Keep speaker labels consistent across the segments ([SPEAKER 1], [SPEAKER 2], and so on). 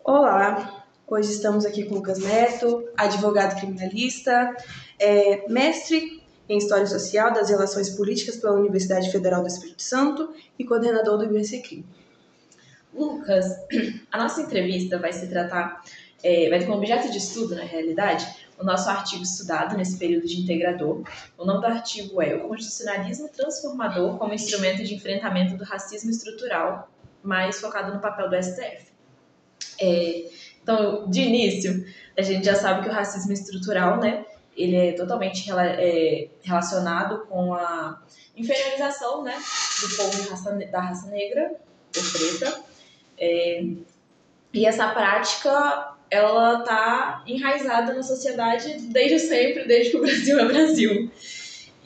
[SPEAKER 1] Olá, hoje estamos aqui com o Lucas Neto, advogado criminalista, mestre em História Social das Relações Políticas pela Universidade Federal do Espírito Santo e coordenador do IBCCRIM.
[SPEAKER 2] Lucas, a nossa entrevista vai ter como objeto de estudo, na realidade, o nosso artigo estudado nesse período de integrador. O nome do artigo é O Constitucionalismo Transformador como Instrumento de Enfrentamento do Racismo Estrutural, mais focado no papel do STF. Então, de início, a gente já sabe que o racismo estrutural, né, ele é totalmente relacionado com a inferiorização, né, do povo da raça negra ou preta. E essa prática, ela está enraizada na sociedade desde sempre, desde que o Brasil é Brasil.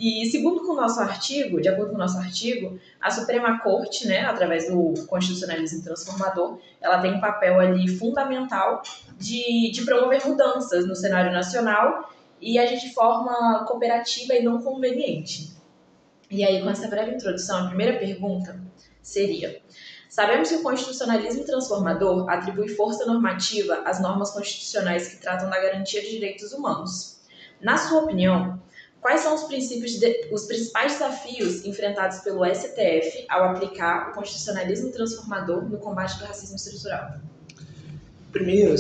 [SPEAKER 2] E de acordo com o nosso artigo, a Suprema Corte, né, através do constitucionalismo transformador, ela tem um papel ali fundamental de promover mudanças no cenário nacional e agir de forma cooperativa e não conveniente. E aí, com essa breve introdução, a primeira pergunta seria: sabemos que o constitucionalismo transformador atribui força normativa às normas constitucionais que tratam da garantia de direitos humanos. Na sua opinião, quais são os principais desafios enfrentados pelo STF ao aplicar o constitucionalismo transformador no combate do racismo estrutural?
[SPEAKER 3] Primeiro,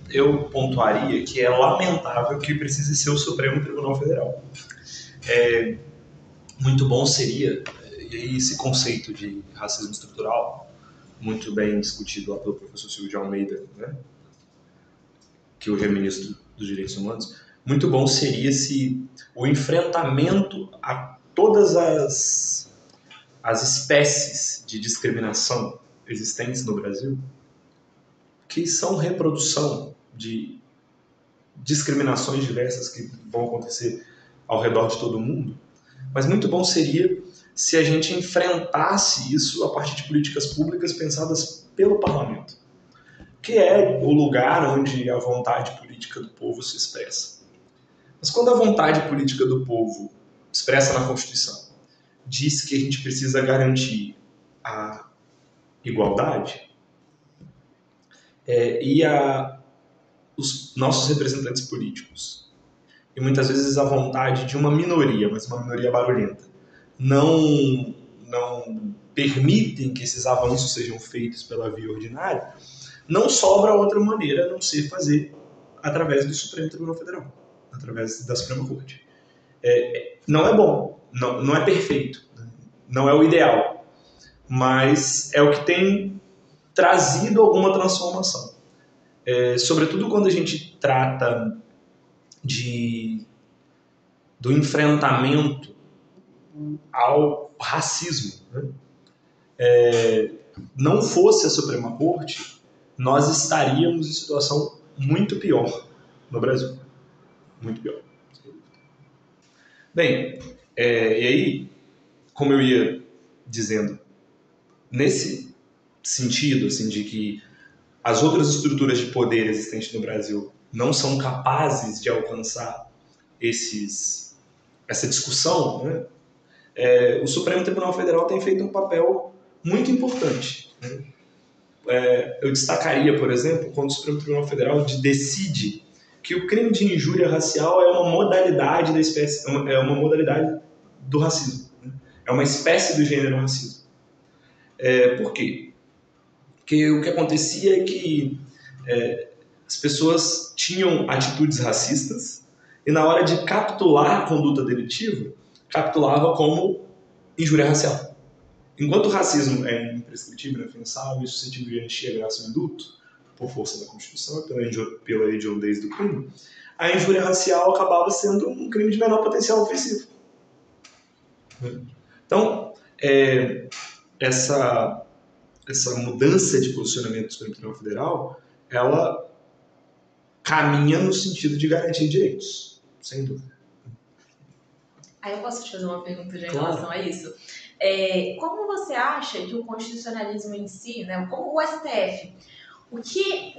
[SPEAKER 3] eu pontuaria que é lamentável que precise ser o Supremo Tribunal Federal. Muito bom seria, e aí esse conceito de racismo estrutural, muito bem discutido lá pelo professor Silvio de Almeida, né, que hoje é ministro dos Direitos Humanos, muito bom seria se o enfrentamento a todas as espécies de discriminação existentes no Brasil, que são reprodução de discriminações diversas que vão acontecer ao redor de todo mundo, mas muito bom seria se a gente enfrentasse isso a partir de políticas públicas pensadas pelo parlamento, que é o lugar onde a vontade política do povo se expressa. Mas quando a vontade política do povo, expressa na Constituição, diz que a gente precisa garantir a igualdade, os nossos representantes políticos, e muitas vezes a vontade de uma minoria, mas uma minoria barulhenta, não permitem que esses avanços sejam feitos pela via ordinária, não sobra outra maneira a não ser fazer através do Supremo Tribunal Federal, através da Suprema Corte. Não é bom, não é perfeito, não é o ideal, mas é o que tem trazido alguma transformação. Sobretudo quando a gente trata do enfrentamento ao racismo, né? Não fosse a Suprema Corte, nós estaríamos em situação muito pior no Brasil. Muito pior. Bem, e aí, como eu ia dizendo, nesse sentido, de que as outras estruturas de poder existentes no Brasil não são capazes de alcançar essa discussão, né? O Supremo Tribunal Federal tem feito um papel muito importante, né? Eu destacaria, por exemplo, quando o Supremo Tribunal Federal decide que o crime de injúria racial é uma modalidade da espécie, é uma modalidade do racismo, né? É uma espécie do gênero racismo. Por quê? Porque o que acontecia é que as pessoas tinham atitudes racistas e na hora de capitular a conduta delitiva, capitulava como injúria racial. Enquanto o racismo é imprescritível, inofensável e suscetível de anistia, graça e indulto, por força da Constituição e pela hediondez do crime, a injúria racial acabava sendo um crime de menor potencial ofensivo. Então, essa mudança de posicionamento do Supremo Tribunal Federal, ela caminha no sentido de garantir direitos, sem dúvida.
[SPEAKER 2] Aí eu posso te fazer uma pergunta em
[SPEAKER 3] Claro.
[SPEAKER 2] relação a isso? Como você acha que o constitucionalismo em si, né, como o STF, o que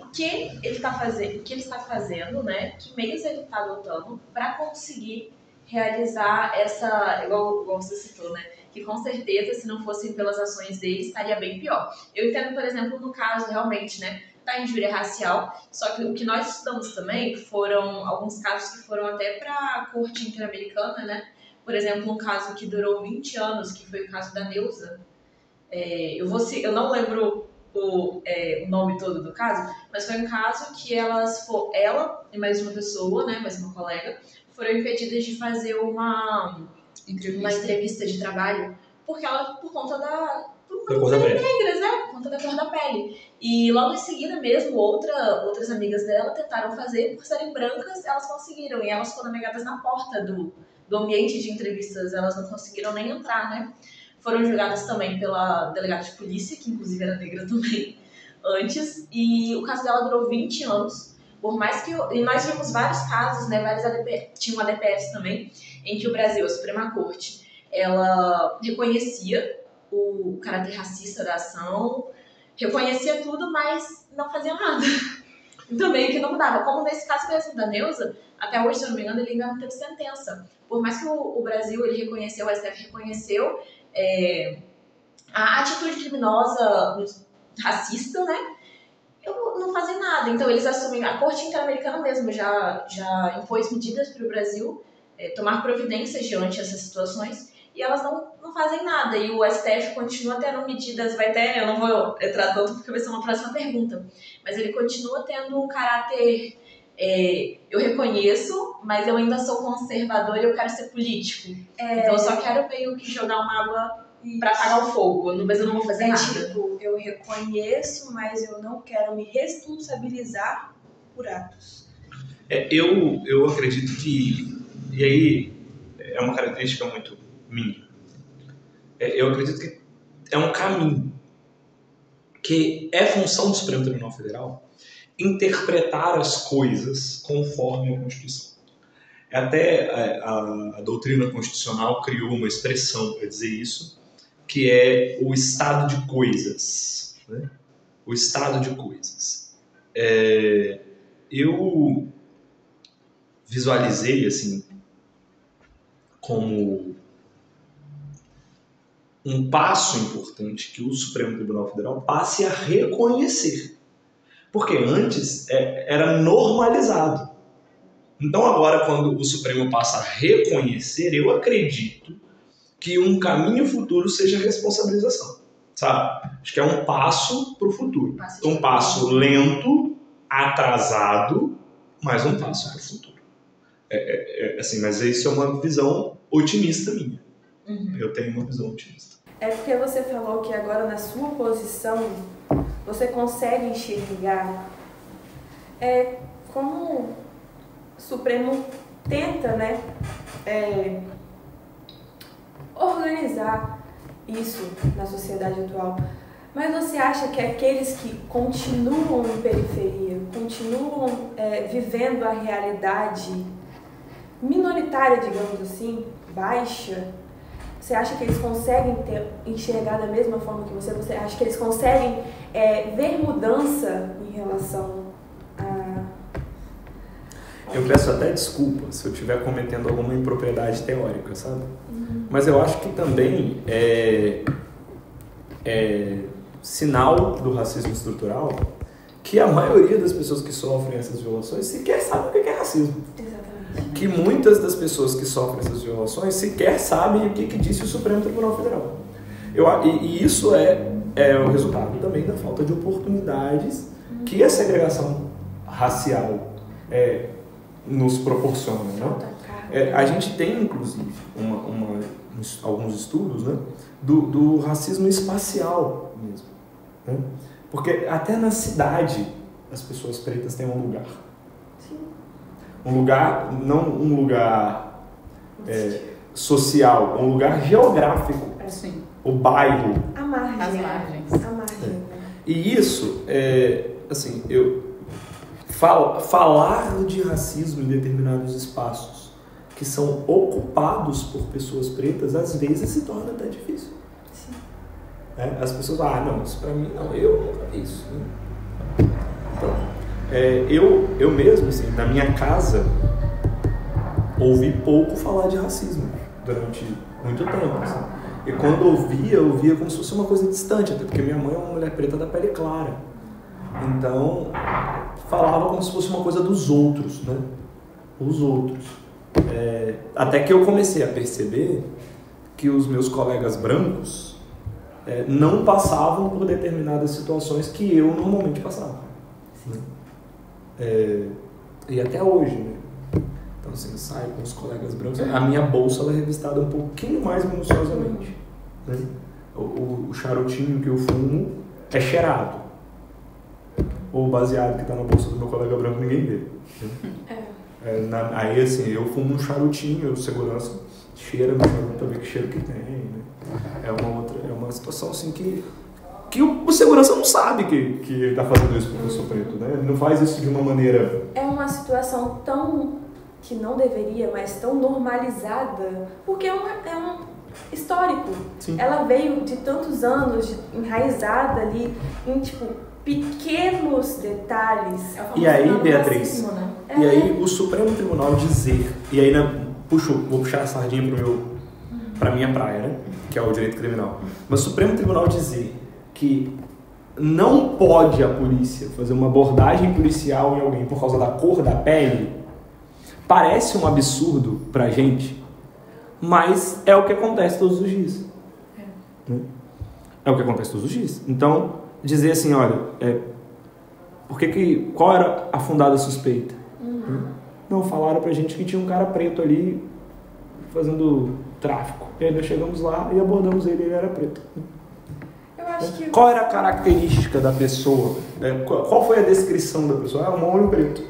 [SPEAKER 2] ele está fazendo, né, que meios ele está adotando para conseguir realizar essa, igual você citou, né, que com certeza, se não fossem pelas ações dele, estaria bem pior. Eu entendo, por exemplo, no caso, realmente, né, da injúria racial, só que o que nós estudamos também foram alguns casos que foram até para a Corte Interamericana, né? Por exemplo, um caso que durou 20 anos, que foi o caso da Neuza. Eu não lembro o nome todo do caso, mas foi um caso que ela e mais uma pessoa, né, mais uma colega, foram impedidas de fazer uma entrevista de trabalho por conta negras, né? Por conta da cor da pele. E logo em seguida mesmo, outras amigas dela tentaram fazer, por serem brancas, elas conseguiram. E elas foram negadas na porta do ambiente de entrevistas, elas não conseguiram nem entrar, né? Foram julgadas também pela delegada de polícia, que inclusive era negra também, antes. E o caso dela durou 20 anos. Por mais que... E nós vimos vários casos, né? Tinha uma ADPF também, em que o Brasil, a Suprema Corte, ela reconhecia o caráter racista da ação, reconhecia tudo, mas não fazia nada. Então meio que não mudava. Como nesse caso mesmo da Neuza, até hoje, se eu não me engano, ele ainda não teve sentença. Por mais que o Brasil, ele reconheceu, o STF reconheceu a atitude criminosa racista, né? Eu não fazia nada. Então eles assumem, a Corte Interamericana mesmo já impôs medidas para o Brasil tomar providências diante dessas situações, e elas não fazem nada. E o STF continua tendo medidas, eu não vou entrar tanto porque vai ser uma próxima pergunta, mas ele continua tendo um caráter, eu reconheço, mas eu ainda sou conservador e eu quero ser político. Então eu só quero meio que jogar uma água para apagar o fogo, mas eu não vou fazer nada.
[SPEAKER 1] Tipo, eu reconheço, mas eu não quero me responsabilizar por atos.
[SPEAKER 3] Eu acredito que, e aí é uma característica muito minha, eu acredito que é um caminho que é função do Supremo Tribunal Federal interpretar as coisas conforme a Constituição. Até a doutrina constitucional criou uma expressão para dizer isso, que é o estado de coisas. Né? O estado de coisas. Eu visualizei assim como um passo importante que o Supremo Tribunal Federal passe a reconhecer. Porque antes era normalizado. Então agora, quando o Supremo passa a reconhecer, eu acredito que um caminho futuro seja a responsabilização. Sabe? Acho que é um passo para o futuro. Um passo lento, atrasado, mas um passo para o futuro. Assim, mas isso é uma visão otimista minha.
[SPEAKER 2] Uhum.
[SPEAKER 3] Eu tenho uma visão otimista.
[SPEAKER 1] É porque você falou que agora na sua posição você consegue enxergar como o Supremo tenta, né, organizar isso na sociedade atual. Mas você acha que aqueles que continuam em periferia, continuam vivendo a realidade minoritária, digamos assim, baixa, você acha que eles conseguem enxergar da mesma forma que você? Você acha que eles conseguem ver mudança em relação a...
[SPEAKER 3] Eu peço até desculpa se eu estiver cometendo alguma impropriedade teórica, sabe? Uhum. Mas eu acho que também é sinal do racismo estrutural que a maioria das pessoas que sofrem essas violações sequer sabe o que é racismo.
[SPEAKER 1] Exatamente.
[SPEAKER 3] Que muitas das pessoas que sofrem essas violações sequer sabem o que disse o Supremo Tribunal Federal. E isso é o resultado também da falta de oportunidades que a segregação racial nos proporciona. Né? A gente tem, inclusive, alguns estudos, né, do racismo espacial mesmo. Né? Porque até na cidade as pessoas pretas têm um lugar. Um lugar, não um lugar social, um lugar geográfico.
[SPEAKER 2] Sim.
[SPEAKER 3] O bairro.
[SPEAKER 1] A margem.
[SPEAKER 2] As margens.
[SPEAKER 1] A margem.
[SPEAKER 3] E isso, assim, falar de racismo em determinados espaços que são ocupados por pessoas pretas, às vezes se torna até difícil.
[SPEAKER 1] Sim.
[SPEAKER 3] As pessoas falam, não, isso pra mim não, eu nunca vi isso. Então, eu mesmo, assim, na minha casa, ouvi pouco falar de racismo durante muito tempo. Assim. E quando eu ouvia como se fosse uma coisa distante, até porque minha mãe é uma mulher preta da pele clara.
[SPEAKER 4] Então, falava como se fosse uma coisa dos outros, né? Os outros. Até que eu comecei a perceber que os meus colegas brancos não passavam por determinadas situações que eu normalmente passava. Né? E até hoje, né? Então, assim, eu saio com os colegas brancos, a minha bolsa ela é revistada um pouquinho mais minuciosamente. Né? O charutinho que eu fumo é cheirado. O baseado que está na bolsa do meu colega branco ninguém vê. Né? Aí, assim, eu fumo um charutinho, o segurança cheira no charuto para ver que cheiro que tem. Né? É uma situação assim que o segurança não sabe que ele está fazendo isso com o professor preto, né? Ele não faz isso de uma maneira...
[SPEAKER 1] É uma situação tão... que não deveria, mas tão normalizada, porque é um histórico.
[SPEAKER 4] Sim.
[SPEAKER 1] Ela veio de tantos anos, enraizada ali em, tipo, pequenos detalhes.
[SPEAKER 4] E aí, Beatriz,
[SPEAKER 1] racismo, né?
[SPEAKER 4] E aí o Supremo Tribunal dizer, e aí vou puxar a sardinha pra minha praia, né? Que é o direito criminal. Mas o Supremo Tribunal dizer que não pode a polícia fazer uma abordagem policial em alguém por causa da cor da pele, parece um absurdo pra gente, mas é o que acontece todos os dias. É o que acontece todos os dias. Então, dizer assim, olha, qual era a fundada suspeita? Não, falaram pra gente que tinha um cara preto ali fazendo tráfico. E aí nós chegamos lá e abordamos ele era preto.
[SPEAKER 1] Eu acho que...
[SPEAKER 4] Qual era a característica da pessoa? Qual foi a descrição da pessoa? Um homem preto.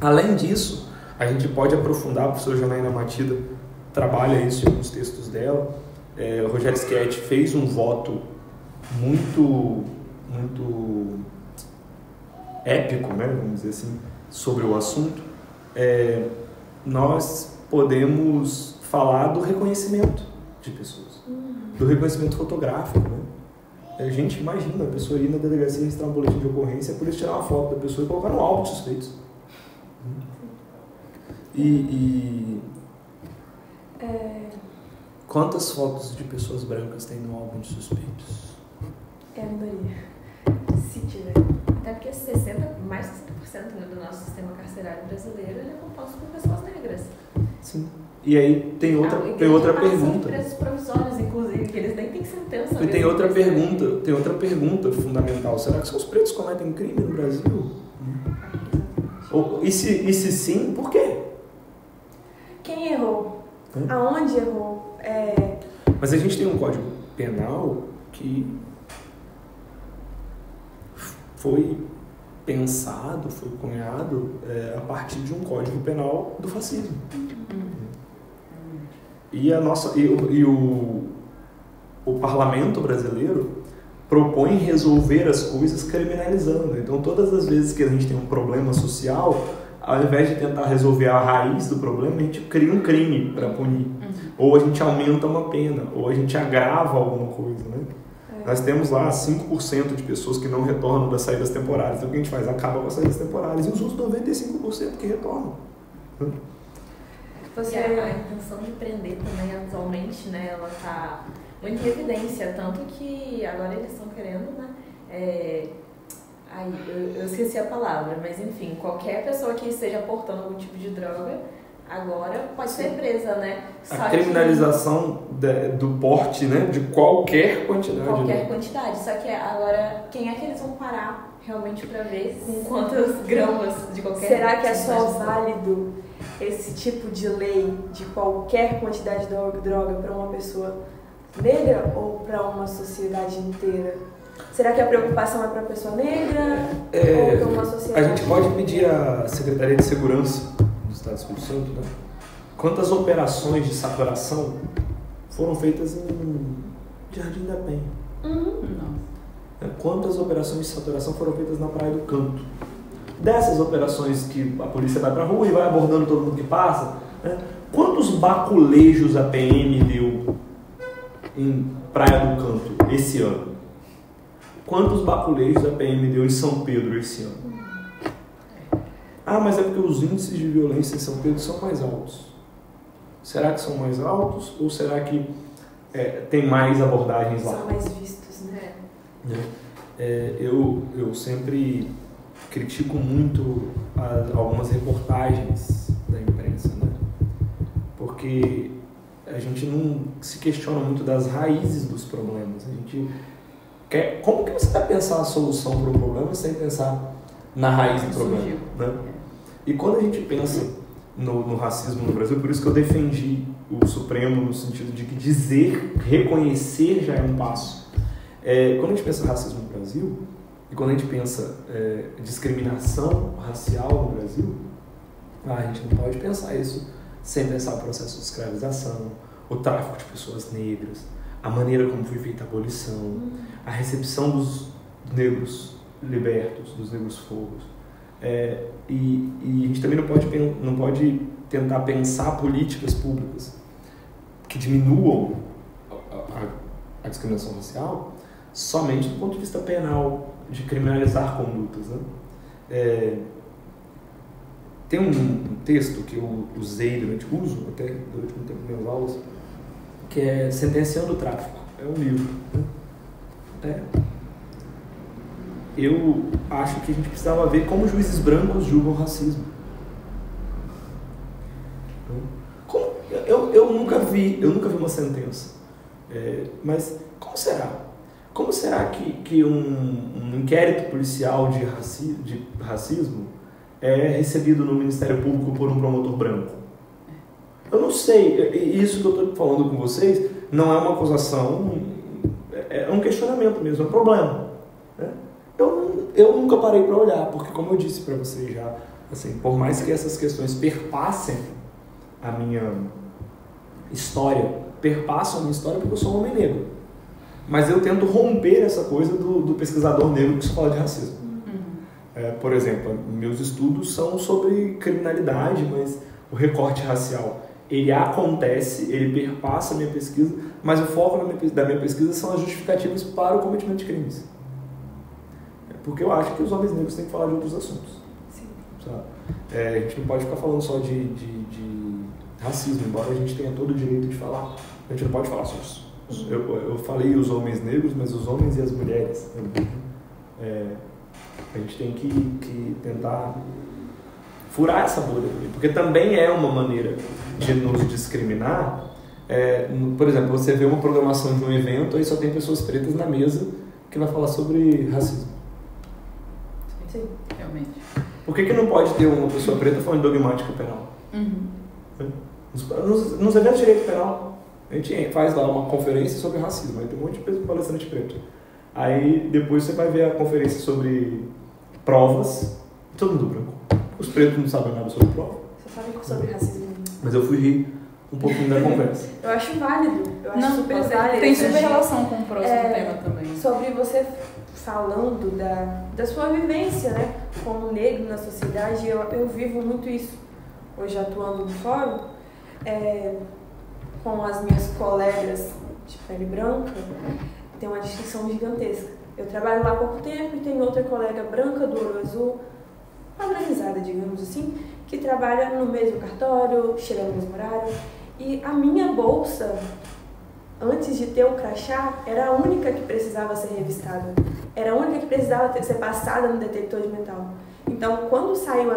[SPEAKER 4] Além disso, a gente pode aprofundar, a professora Janaína Matida trabalha isso em alguns textos dela. O Rogério Schietti fez um voto muito épico, né, vamos dizer assim, sobre o assunto. Nós podemos falar do reconhecimento de pessoas, do reconhecimento fotográfico, né? A gente imagina a pessoa ir na delegacia registrar um boletim de ocorrência, por isso tirar uma foto da pessoa e colocar no álbum de suspeitos. Quantas fotos de pessoas brancas tem no álbum de suspeitos?
[SPEAKER 1] É a minoria. Se tiver.
[SPEAKER 2] Até porque mais de 60% do nosso sistema carcerário brasileiro ele é composto por pessoas negras.
[SPEAKER 4] Sim. E aí tem outra pergunta.
[SPEAKER 2] Presos provisórios, inclusive, que eles nem têm sentença.
[SPEAKER 4] E tem outra pergunta fundamental. Será que só os pretos cometem crime no Brasil? E se sim, por quê?
[SPEAKER 1] Quem errou? Aonde errou?
[SPEAKER 4] Mas a gente tem um código penal que foi pensado, foi cunhado a partir de um código penal do fascismo. E o parlamento brasileiro propõe resolver as coisas criminalizando. Então, todas as vezes que a gente tem um problema social, ao invés de tentar resolver a raiz do problema, a gente cria um crime para punir. Ou a gente aumenta uma pena, ou a gente agrava alguma coisa, né? Nós temos lá 5% de pessoas que não retornam das saídas temporárias. Então, o que a gente faz? Acaba com as saídas temporárias. E os outros 95% que retornam.
[SPEAKER 2] A intenção de prender também atualmente, né, ela está muito em evidência, tanto que agora eles estão querendo, né, eu esqueci a palavra, mas enfim, qualquer pessoa que esteja portando algum tipo de droga, agora pode ser presa, né?
[SPEAKER 4] A criminalização do porte, né, de qualquer quantidade.
[SPEAKER 2] Qualquer quantidade, só que agora quem é que eles vão parar realmente para ver com quantas gramas de qualquer...
[SPEAKER 1] Será que é só válido esse tipo de lei de qualquer quantidade de droga para uma pessoa negra ou para uma sociedade inteira? Será que a preocupação é para a pessoa negra ou para uma sociedade?
[SPEAKER 4] A gente pode pedir à Secretaria de Segurança do Estado do Espírito Santo, né? Quantas operações de saturação foram feitas em Jardim da Penha? Quantas operações de saturação foram feitas na Praia do Canto? Dessas operações que a polícia vai pra rua e vai abordando todo mundo que passa, né? Quantos baculejos a PM deu em Praia do Canto esse ano? Quantos baculejos a PM deu em São Pedro esse ano? Mas é porque os índices de violência em São Pedro são mais altos. Será que são mais altos? Ou será que tem mais abordagens lá?
[SPEAKER 1] São mais vistos, né?
[SPEAKER 4] Eu sempre critico muito algumas reportagens da imprensa, né? Porque a gente não se questiona muito das raízes dos problemas. A gente quer... Como que você vai pensar a solução para um problema sem pensar na raiz do problema, né? E quando a gente pensa no racismo no Brasil, por isso que eu defendi o Supremo no sentido de que reconhecer já é um passo. Quando a gente pensa racismo no Brasil, e quando a gente pensa discriminação racial no Brasil, a gente não pode pensar isso sem pensar o processo de escravização, o tráfico de pessoas negras, a maneira como foi feita a abolição, a recepção dos negros libertos, dos negros fogos. E a gente também não pode tentar pensar políticas públicas que diminuam a discriminação racial somente do ponto de vista penal, de criminalizar condutas, né? Tem um texto que eu usei uso até durante um tempo nas minhas aulas, que é Sentenciando o Tráfico. É um livro, né? Eu acho que a gente precisava ver como juízes brancos julgam o racismo. Eu nunca vi uma sentença. Mas como será? Como será que um inquérito policial de racismo é recebido no Ministério Público por um promotor branco? Eu não sei. Isso que eu estou falando com vocês não é uma acusação, é um questionamento mesmo, é um problema, né? Eu nunca parei para olhar, porque como eu disse para vocês já, assim, por mais que essas questões perpassem a minha história, porque eu sou um homem negro. Mas eu tento romper essa coisa do pesquisador negro que só fala de racismo. Por exemplo, meus estudos são sobre criminalidade, mas o recorte racial, ele acontece, ele perpassa a minha pesquisa, mas o foco da minha pesquisa são as justificativas para o cometimento de crimes. Porque eu acho que os homens negros têm que falar de outros assuntos.
[SPEAKER 1] Sim.
[SPEAKER 4] Sabe? A gente não pode ficar falando só de racismo, embora a gente tenha todo o direito de falar. A gente não pode falar só isso. Eu falei os homens negros, mas os homens e as mulheres. A gente tem que tentar furar essa bolha, porque também é uma maneira de nos discriminar. Por exemplo, você vê uma programação de um evento, aí só tem pessoas pretas na mesa que vai falar sobre racismo.
[SPEAKER 2] Sim, realmente.
[SPEAKER 4] Por que não pode ter uma pessoa preta falando de dogmática penal? Nos eventos de direito penal, a gente faz lá uma conferência sobre racismo, aí tem um monte de palestrante preto. Aí depois você vai ver a conferência sobre provas, todo mundo branco. Os pretos não sabem nada sobre prova.
[SPEAKER 1] Só sabem sobre racismo.
[SPEAKER 4] Mas eu fui rir um pouquinho da conversa.
[SPEAKER 1] Eu acho válido. Eu acho super válido.
[SPEAKER 2] Tem super relação com o próximo tema também.
[SPEAKER 1] Sobre você falando da sua vivência, né, como negro na sociedade, eu vivo muito isso. Hoje atuando no fórum, com as minhas colegas de pele branca, tem uma distinção gigantesca. Eu trabalho lá há pouco tempo e tem outra colega branca do olho azul, padronizada, digamos assim, que trabalha no mesmo cartório, chega no mesmo horário. E a minha bolsa, antes de ter o crachá, era a única que precisava ser revistada. Era a única que precisava ser passada no detector de metal. Então, quando saiu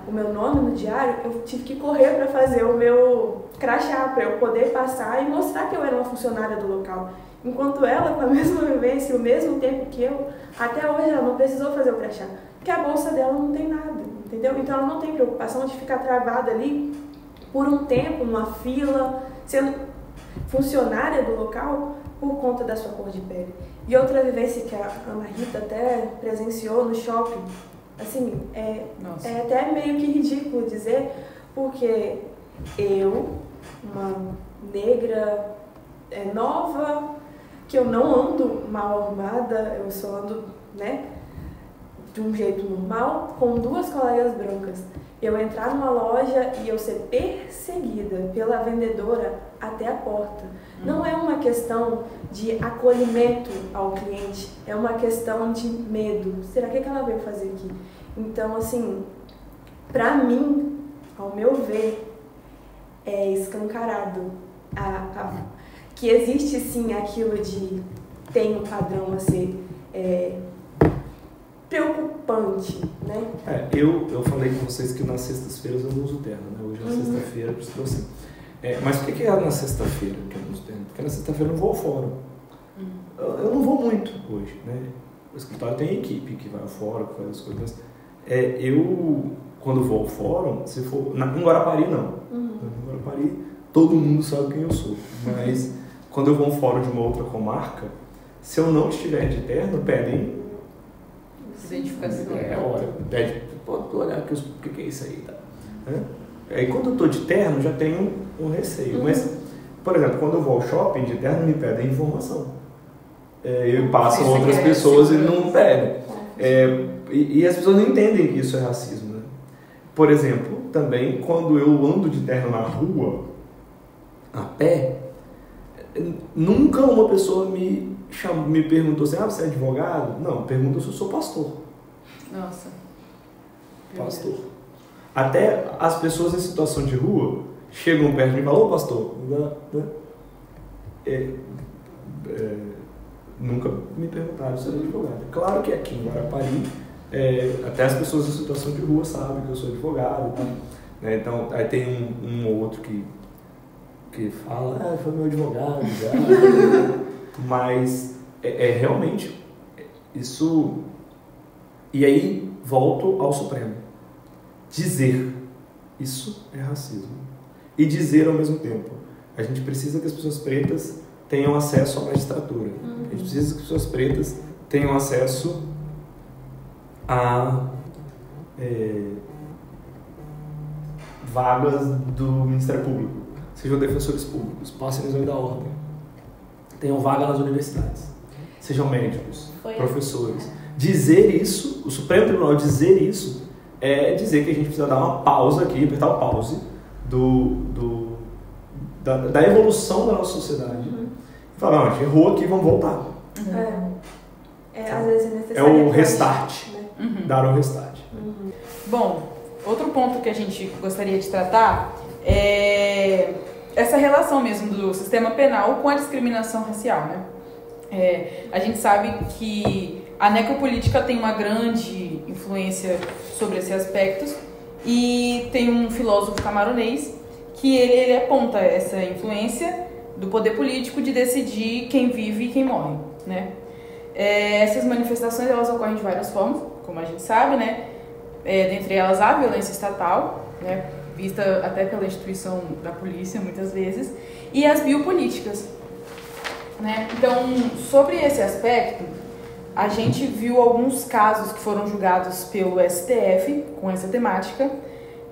[SPEAKER 1] o meu nome no diário, eu tive que correr para fazer o meu crachá, para eu poder passar e mostrar que eu era uma funcionária do local. Enquanto ela, com a mesma vivência e o mesmo tempo que eu, até hoje ela não precisou fazer o crachá, porque a bolsa dela não tem nada, entendeu? Então ela não tem preocupação de ficar travada ali por um tempo, numa fila, sendo funcionária do local por conta da sua cor de pele. E outra vivência que a Ana Rita até presenciou no shopping, assim, é até meio que ridículo dizer, porque eu, uma negra nova, que eu não ando mal arrumada, eu só ando, né, de um jeito normal, com duas colegas brancas. Eu entrar numa loja e eu ser perseguida pela vendedora até a porta. Não é uma questão de acolhimento ao cliente, é uma questão de medo. Será que ela veio fazer aqui? Então, assim, pra mim, ao meu ver, é escancarado que existe sim aquilo de tem um padrão a ser preocupante, né?
[SPEAKER 4] Eu falei com vocês que nas sextas-feiras eu não uso terno, né? Hoje é sexta-feira, por isso que eu assim. Mas por que é na sexta-feira que eu não uso terno? Porque na sexta-feira eu não vou ao fórum. Eu não vou muito hoje, né? O escritório tem equipe que vai ao fórum, que faz as coisas. Eu, quando vou ao fórum, se for... Em Guarapari, não. Em Guarapari, todo mundo sabe quem eu sou. Mas quando eu vou ao fórum de uma outra comarca, se eu não estiver de terno, pedem...
[SPEAKER 2] Identificação.
[SPEAKER 4] Pede, pode olhar o que é isso aí, tá? Aí quando eu tô de terno, já tenho um receio. Mas, por exemplo, quando eu vou ao shopping de terno, me pedem informação. Eu passo outras pessoas e não pedem. E as pessoas não entendem que isso é racismo, né? Por exemplo, também, quando eu ando de terno na rua, a pé, nunca uma pessoa me perguntou assim, você é advogado? Não, pergunta se eu sou pastor.
[SPEAKER 2] Nossa.
[SPEAKER 4] Pastor. Até as pessoas em situação de rua chegam perto de mim e falam, ô pastor, nunca me perguntaram se eu sou advogado. Claro que aqui em Guarapari, até as pessoas em situação de rua sabem que eu sou advogado. Tá? Então, aí tem um ou outro que fala, foi meu advogado já. Mas realmente isso. E aí volto ao Supremo. Dizer isso é racismo. E dizer ao mesmo tempo. A gente precisa que as pessoas pretas tenham acesso à magistratura. A gente precisa que as pessoas pretas tenham acesso a vagas do Ministério Público. Sejam defensores públicos, passem no exame da ordem. Tenham vaga nas universidades. Sejam médicos, professores. Dizer isso, o Supremo Tribunal dizer isso, é dizer que a gente precisa dar uma pausa aqui, apertar o pause da evolução da nossa sociedade. E falar, não, a gente errou aqui, vamos voltar.
[SPEAKER 1] Às vezes é necessário.
[SPEAKER 4] É o restart. Dar o restart.
[SPEAKER 5] Bom, outro ponto que a gente gostaria de tratar é essa relação mesmo do sistema penal com a discriminação racial, né? A gente sabe que a necropolítica tem uma grande influência sobre esses aspectos e tem um filósofo camaronês que ele aponta essa influência do poder político de decidir quem vive e quem morre, né? Essas manifestações elas ocorrem de várias formas, como a gente sabe, né? Dentre elas a violência estatal, né? Vista até pela instituição da polícia muitas vezes, e as biopolíticas, né? Então, sobre esse aspecto, a gente viu alguns casos que foram julgados pelo STF com essa temática.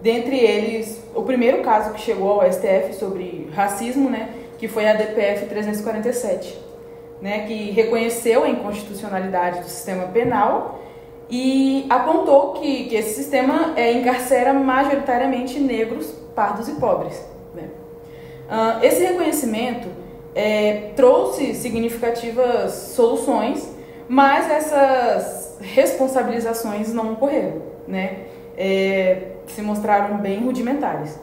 [SPEAKER 5] Dentre eles, o primeiro caso que chegou ao STF sobre racismo, né, que foi a DPF 347, né, que reconheceu a inconstitucionalidade do sistema penal e apontou que esse sistema encarcera majoritariamente negros, pardos e pobres, né? Esse reconhecimento trouxe significativas soluções, mas essas responsabilizações não ocorreram, né? Se mostraram bem rudimentares.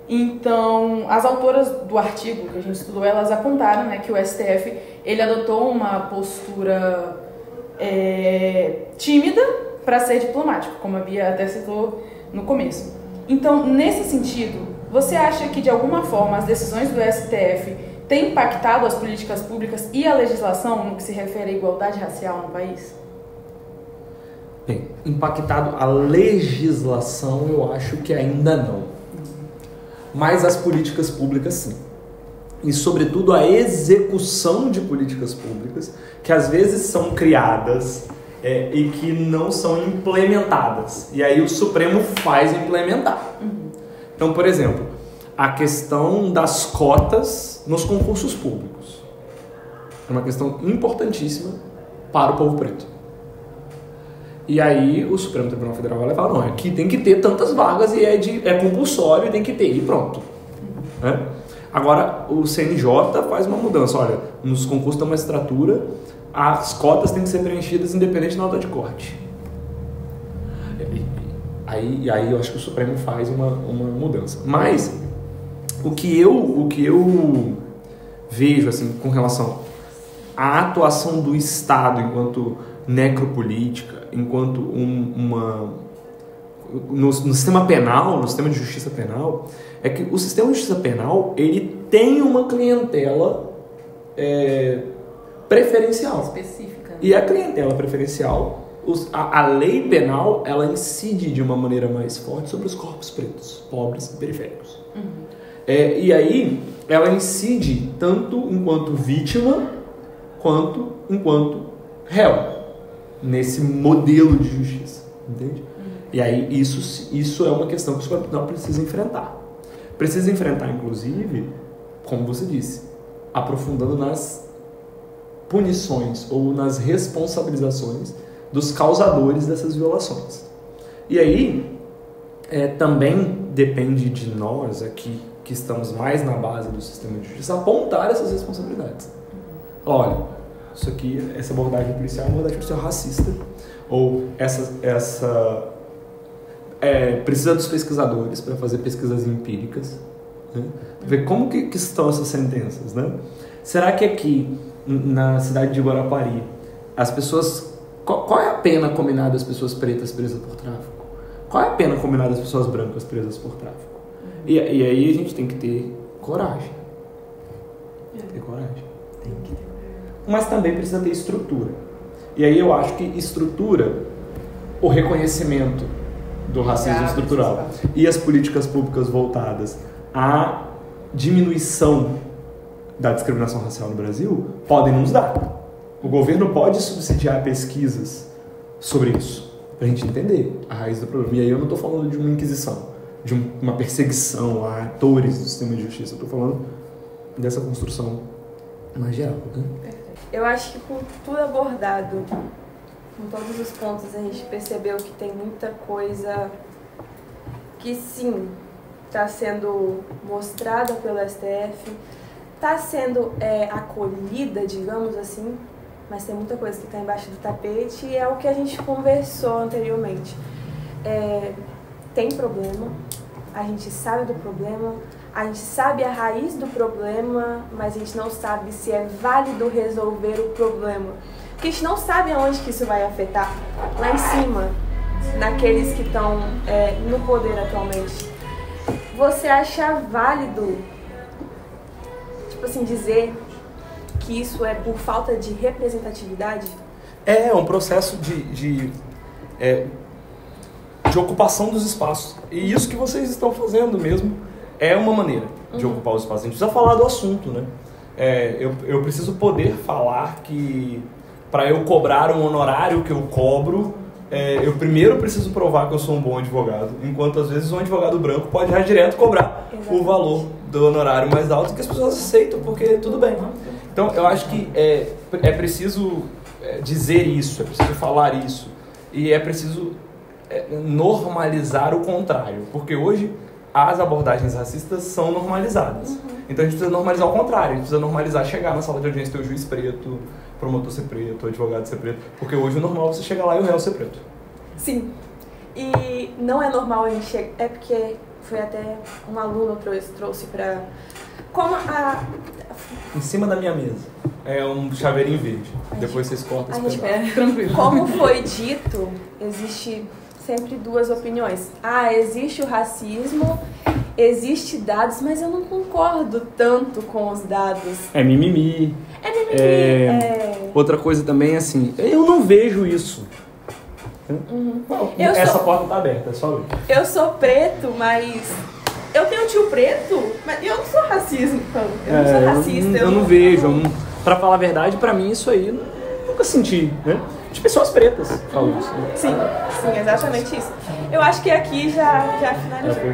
[SPEAKER 5] Então, as autoras do artigo que a gente estudou, elas apontaram, né, que o STF ele adotou uma postura tímida para ser diplomático, como a Bia até citou no começo. Então, nesse sentido, você acha que de alguma forma as decisões do STF têm impactado as políticas públicas e a legislação no que se refere à igualdade racial no país?
[SPEAKER 4] Bem, impactado a legislação, eu acho que ainda não. Mas as políticas públicas, sim. E, sobretudo, a execução de políticas públicas, que às vezes são criadas e que não são implementadas. E aí o Supremo faz implementar. Então, por exemplo, a questão das cotas nos concursos públicos. É uma questão importantíssima para o povo preto. E aí o Supremo Tribunal Federal vai falar, não, aqui tem que ter tantas vagas e é compulsório e tem que ter, e pronto. Né? Agora o CNJ faz uma mudança, olha, nos concursos da magistratura as cotas têm que ser preenchidas independente da nota de corte. Aí eu acho que o Supremo faz uma mudança. Mas o que eu vejo assim com relação a atuação do Estado enquanto necropolítica, enquanto no sistema penal, no sistema de justiça penal, é que o sistema de justiça penal ele tem uma clientela preferencial.
[SPEAKER 5] Específica. Né?
[SPEAKER 4] E a clientela preferencial, a lei penal, ela incide de uma maneira mais forte sobre os corpos pretos, pobres e periféricos.
[SPEAKER 5] Uhum.
[SPEAKER 4] E aí, ela incide tanto enquanto vítima, quanto enquanto réu, nesse modelo de justiça, entende? E aí, isso é uma questão que o Supremo Tribunal precisa enfrentar. Precisa enfrentar, inclusive, como você disse, aprofundando nas punições ou nas responsabilizações dos causadores dessas violações. E aí, também depende de nós aqui, que estamos mais na base do sistema de justiça, apontar essas responsabilidades. Olha, isso aqui, essa abordagem policial é uma abordagem policial racista, ou precisa dos pesquisadores para fazer pesquisas empíricas, né? Ver como que estão essas sentenças, né? Será que aqui, na cidade de Guarapari, as pessoas... Qual é a pena combinada às pessoas pretas presas por tráfico? Qual é a pena combinada às pessoas brancas presas por tráfico? E aí a gente tem que ter coragem. Mas também precisa ter estrutura. E aí eu acho que estrutura, o reconhecimento do racismo estrutural e as políticas públicas voltadas à diminuição da discriminação racial no Brasil podem nos dar. O governo pode subsidiar pesquisas sobre isso, para a gente entender a raiz do problema. E aí eu não estou falando de uma inquisição, de uma perseguição a atores do sistema de justiça. Eu estou falando dessa construção mais geral. Né?
[SPEAKER 1] Eu acho que com tudo abordado, com todos os pontos, a gente percebeu que tem muita coisa que sim, está sendo mostrada pelo STF, está sendo acolhida, digamos assim, mas tem muita coisa que está embaixo do tapete e é o que a gente conversou anteriormente. Tem problema, a gente sabe do problema, a gente sabe a raiz do problema, mas a gente não sabe se é válido resolver o problema. Porque a gente não sabe aonde que isso vai afetar. Lá em cima, naqueles que estão no poder atualmente. Você acha válido, tipo assim, dizer que isso é por falta de representatividade?
[SPEAKER 4] É um processo de ocupação dos espaços. E isso que vocês estão fazendo mesmo é uma maneira de ocupar os espaços. A gente precisa falar do assunto, né? Eu preciso poder falar que para eu cobrar um honorário que eu cobro, eu primeiro preciso provar que eu sou um bom advogado, enquanto às vezes um advogado branco pode já direto cobrar o valor do honorário mais alto que as pessoas aceitam, porque tudo bem. Então eu acho que é preciso dizer isso, é preciso falar isso, e é preciso normalizar o contrário, porque hoje as abordagens racistas são normalizadas. Então a gente precisa normalizar o contrário, a gente precisa normalizar chegar na sala de audiência e ter o juiz preto, promotor ser preto, o advogado ser preto, porque hoje o normal é você chegar lá e o réu ser preto.
[SPEAKER 1] Sim, e não é normal a gente chegar, é porque foi até um aluno trouxe pra... Como
[SPEAKER 4] em cima da minha mesa é um chaveirinho verde, depois vocês cortam esse pedaço.
[SPEAKER 5] Tranquilo.
[SPEAKER 1] Como foi dito, existe sempre duas opiniões. Existe o racismo, existe dados, mas eu não concordo tanto com os dados.
[SPEAKER 4] É mimimi. Outra coisa também, assim, eu não vejo isso. Essa porta tá aberta, é só ver.
[SPEAKER 1] Eu sou preto, mas eu tenho um tio preto, mas eu não sou racista. Eu não sou racista.
[SPEAKER 4] Eu não vejo. Pra falar a verdade, pra mim isso aí eu nunca senti, né? De pessoas pretas falam isso. Né?
[SPEAKER 1] Sim, exatamente isso. Eu acho que aqui já finalizou.